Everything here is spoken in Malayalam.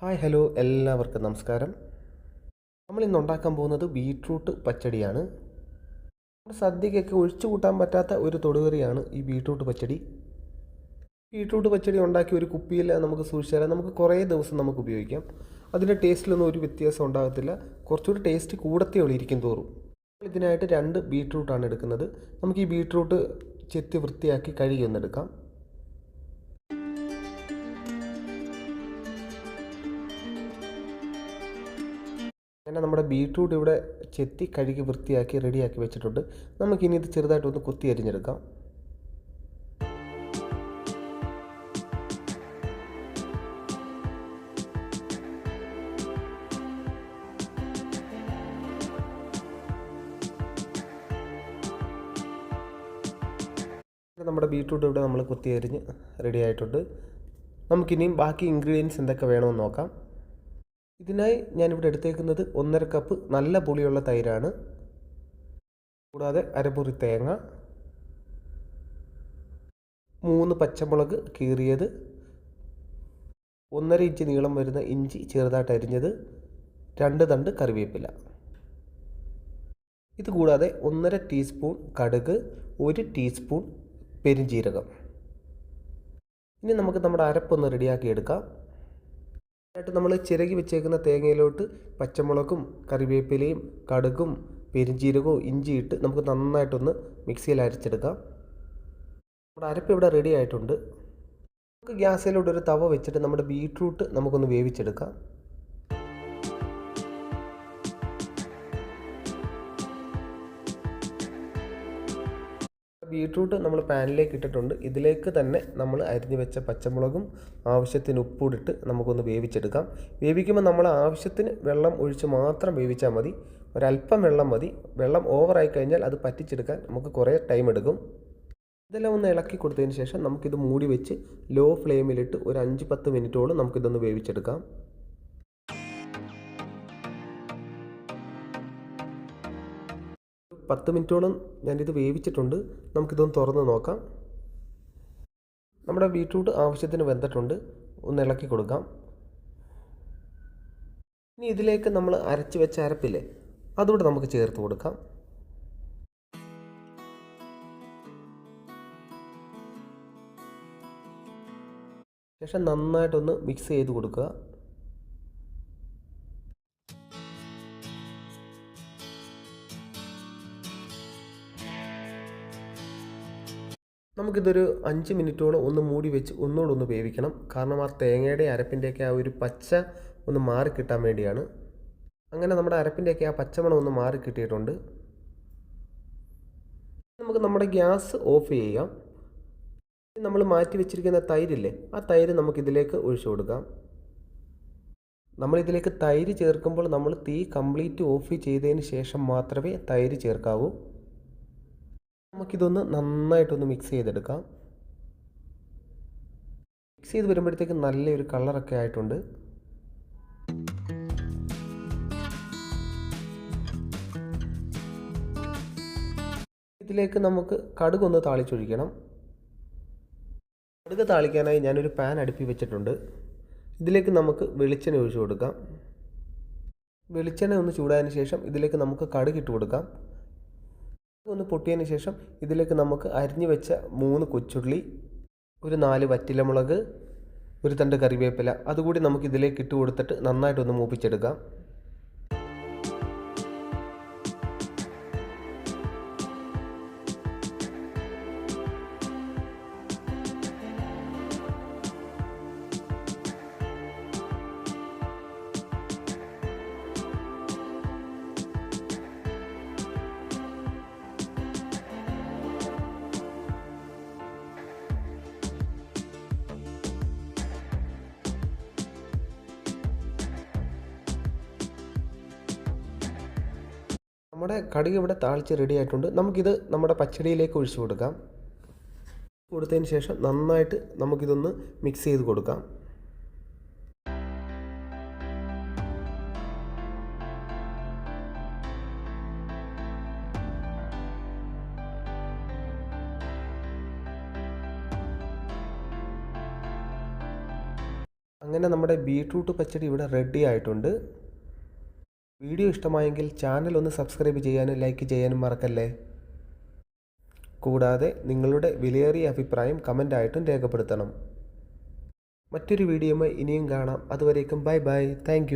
ഹായ് ഹലോ എല്ലാവർക്കും നമസ്കാരം. നമ്മൾ ഇന്ന് ഉണ്ടാക്കാൻ പോകുന്നത് ബീട്രൂട്ട് പച്ചടിയാണ്. നമ്മുടെ സദ്യക്കൊക്കെ ഒഴിച്ചു കൂട്ടാൻ പറ്റാത്ത ഒരു തൊടുകറിയാണ് ഈ ബീട്രൂട്ട് പച്ചടി. ബീട്രൂട്ട് പച്ചടി ഉണ്ടാക്കി ഒരു കുപ്പിയിൽ നമുക്ക് സൂക്ഷിച്ചാൽ നമുക്ക് കുറേ ദിവസം നമുക്ക് ഉപയോഗിക്കാം. അതിൻ്റെ ടേസ്റ്റിലൊന്നും ഒരു വ്യത്യാസം ഉണ്ടാകത്തില്ല. കുറച്ചുകൂടി ടേസ്റ്റ് കൂടത്തേ ഉള്ളൂ ഇരിക്കും തോറും. ഇതിനായിട്ട് 2 ബീട്രൂട്ടാണ് എടുക്കുന്നത്. നമുക്ക് ഈ ബീട്രൂട്ട് ചെത്തി വൃത്തിയാക്കി കഴുകി ഒന്നെടുക്കാം. അങ്ങനെ നമ്മുടെ ബീട്രൂട്ട് ഇവിടെ ചെത്തി കഴുകി വൃത്തിയാക്കി റെഡിയാക്കി വെച്ചിട്ടുണ്ട്. നമുക്കിനി ഇത് ചെറുതായിട്ടൊന്ന് കുത്തി അരിഞ്ഞെടുക്കാം. നമ്മുടെ ബീട്രൂട്ട് ഇവിടെ നമ്മൾ കുത്തി അരിഞ്ഞ് റെഡി ആയിട്ടുണ്ട്. നമുക്കിനിയും ബാക്കി ഇൻഗ്രീഡിയൻസ് എന്തൊക്കെ വേണമെന്ന് നോക്കാം. ഇതിനായി ഞാനിവിടെ എടുത്തേക്കുന്നത് 1.5 കപ്പ് നല്ല പുളിയുള്ള തൈരാണ്. കൂടാതെ അരമുറി തേങ്ങ, 3 പച്ചമുളക് കീറിയത്, 1.5 ഇഞ്ച് നീളം വരുന്ന ഇഞ്ചി ചെറുതായിട്ട് അരിഞ്ഞത്, 2 തണ്ട് കറിവേപ്പില. ഇതുകൂടാതെ 1.5 ടീസ്പൂൺ കടുക്, 1 ടീസ്പൂൺ പെരുംജീരകം. ഇനി നമുക്ക് നമ്മുടെ അരപ്പൊന്ന് റെഡിയാക്കി എടുക്കാം. ആയിട്ട് നമ്മൾ ചിരകി വെച്ചേക്കുന്ന തേങ്ങയിലോട്ട് പച്ചമുളകും കറിവേപ്പിലയും കടുകും പെരുംജീരകവും ഇഞ്ചി ഇട്ട് നമുക്ക് നന്നായിട്ടൊന്ന് മിക്സിയിൽ അരച്ചെടുക്കാം. നമ്മുടെ അരപ്പ് ഇവിടെ റെഡി ആയിട്ടുണ്ട്. നമുക്ക് ഗ്യാസിലോട്ട് ഒരു തവ വെച്ചിട്ട് നമ്മുടെ ബീട്രൂട്ട് നമുക്കൊന്ന് വേവിച്ചെടുക്കാം. ബീട്രൂട്ട് നമ്മൾ പാനിലേക്ക് ഇട്ടിട്ടുണ്ട്. ഇതിലേക്ക് തന്നെ നമ്മൾ അരിഞ്ഞു വെച്ച പച്ചമുളകും ആവശ്യത്തിന് ഉപ്പൂടിട്ട് നമുക്കൊന്ന് വേവിച്ചെടുക്കാം. വേവിക്കുമ്പോൾ നമ്മൾ ആവശ്യത്തിന് വെള്ളം ഒഴിച്ച് മാത്രം വേവിച്ചാൽ മതി. ഒരല്പം വെള്ളം മതി. വെള്ളം ഓവറായി കഴിഞ്ഞാൽ അത് പറ്റിച്ചെടുക്കാൻ നമുക്ക് കുറേ ടൈം എടുക്കും. ഇതെല്ലാം ഒന്ന് ഇളക്കി കൊടുത്തതിന് ശേഷം നമുക്കിത് മൂടി വെച്ച് ലോ ഫ്ലെയിമിലിട്ട് ഒരു 5-10 മിനിറ്റോളം നമുക്കിതൊന്ന് വേവിച്ചെടുക്കാം. ഒരു 10 മിനിറ്റോളം ഞാനിത് വേവിച്ചിട്ടുണ്ട്. നമുക്കിതൊന്ന് തുറന്ന് നോക്കാം. നമ്മുടെ ബീട്രൂട്ട് ആവശ്യത്തിന് വെന്തിട്ടുണ്ട്. ഒന്ന് ഇളക്കി കൊടുക്കാം. ഇനി ഇതിലേക്ക് നമ്മൾ അരച്ച് വെച്ച അരപ്പില്ലേ, അതുകൂടെ നമുക്ക് ചേർത്ത് കൊടുക്കാം. ശേഷം നന്നായിട്ടൊന്ന് മിക്സ് ചെയ്ത് കൊടുക്കുക. നമുക്കിതൊരു 5 മിനിറ്റോളം ഒന്ന് മൂടി വെച്ച് ഒന്നുകൂടെ ഒന്ന് വേവിക്കണം. കാരണം ആ തേങ്ങയുടെ അരപ്പിൻ്റെയൊക്കെ ആ ഒരു പച്ച ഒന്ന് മാറി കിട്ടാൻ വേണ്ടിയാണ്. അങ്ങനെ നമ്മുടെ അരപ്പിൻ്റെയൊക്കെ ആ പച്ചമണം ഒന്ന് മാറി കിട്ടിയിട്ടുണ്ട്. നമുക്ക് നമ്മുടെ ഗ്യാസ് ഓഫ് ചെയ്യാം. നമ്മൾ മാറ്റി വെച്ചിരിക്കുന്ന തൈരില്ലേ, ആ തൈര് നമുക്കിതിലേക്ക് ഒഴിച്ചു കൊടുക്കാം. നമ്മളിതിലേക്ക് തൈര് ചേർക്കുമ്പോൾ നമ്മൾ തീ കംപ്ലീറ്റ് ഓഫ് ചെയ്തതിന് ശേഷം മാത്രമേ തൈര് ചേർക്കാവൂ. നമുക്കിതൊന്ന് നന്നായിട്ടൊന്ന് മിക്സ് ചെയ്തെടുക്കാം. മിക്സ് ചെയ്ത് വരുമ്പോഴത്തേക്ക് നല്ലൊരു കളറൊക്കെ ആയിട്ടുണ്ട്. ഇതിലേക്ക് നമുക്ക് കടുകൊന്ന് താളിച്ചൊഴിക്കണം. കടുക് താളിക്കാനായി ഞാനൊരു പാൻ അടുപ്പി വെച്ചിട്ടുണ്ട്. ഇതിലേക്ക് നമുക്ക് വെളിച്ചെണ്ണ ഒഴിച്ചു കൊടുക്കാം. വെളിച്ചെണ്ണ ഒന്ന് ചൂടായതിന് ശേഷം ഇതിലേക്ക് നമുക്ക് കടുക് ഇട്ട് കൊടുക്കാം. ഒന്ന് പൊട്ടിയതിന് ശേഷം ഇതിലേക്ക് നമുക്ക് അരിഞ്ഞു വെച്ച 3 കൊച്ചുള്ളി, ഒരു 4 വറ്റൽമുളക്, ഒരു തണ്ട് കറിവേപ്പില അതുകൂടി നമുക്ക് ഇതിലേക്ക് ഇട്ട് കൊടുത്തിട്ട് നന്നായിട്ടൊന്ന് മൂപ്പിച്ചെടുക്കാം. നമ്മുടെ കടുക് ഇവിടെ താളിച്ച് റെഡി ആയിട്ടുണ്ട്. നമുക്കിത് നമ്മുടെ പച്ചടിയിലേക്ക് ഒഴിച്ചു കൊടുക്കാം. കൊടുത്തതിന് ശേഷം നന്നായിട്ട് നമുക്കിതൊന്ന് മിക്സ് ചെയ്ത് കൊടുക്കാം. അങ്ങനെ നമ്മുടെ ബീട്രൂട്ട് പച്ചടി ഇവിടെ റെഡി ആയിട്ടുണ്ട്. വീഡിയോ ഇഷ്ടമായെങ്കിൽ ചാനൽ ഒന്ന് സബ്സ്ക്രൈബ് ചെയ്യാനും ലൈക്ക് ചെയ്യാനും മറക്കല്ലേ. കൂടാതെ നിങ്ങളുടെ വിലയേറിയ അഭിപ്രായം കമൻ്റായിട്ടും രേഖപ്പെടുത്തണം. മറ്റൊരു വീഡിയോയുമായി ഇനിയും കാണാം. അതുവരേക്കും ബൈ ബൈ. താങ്ക്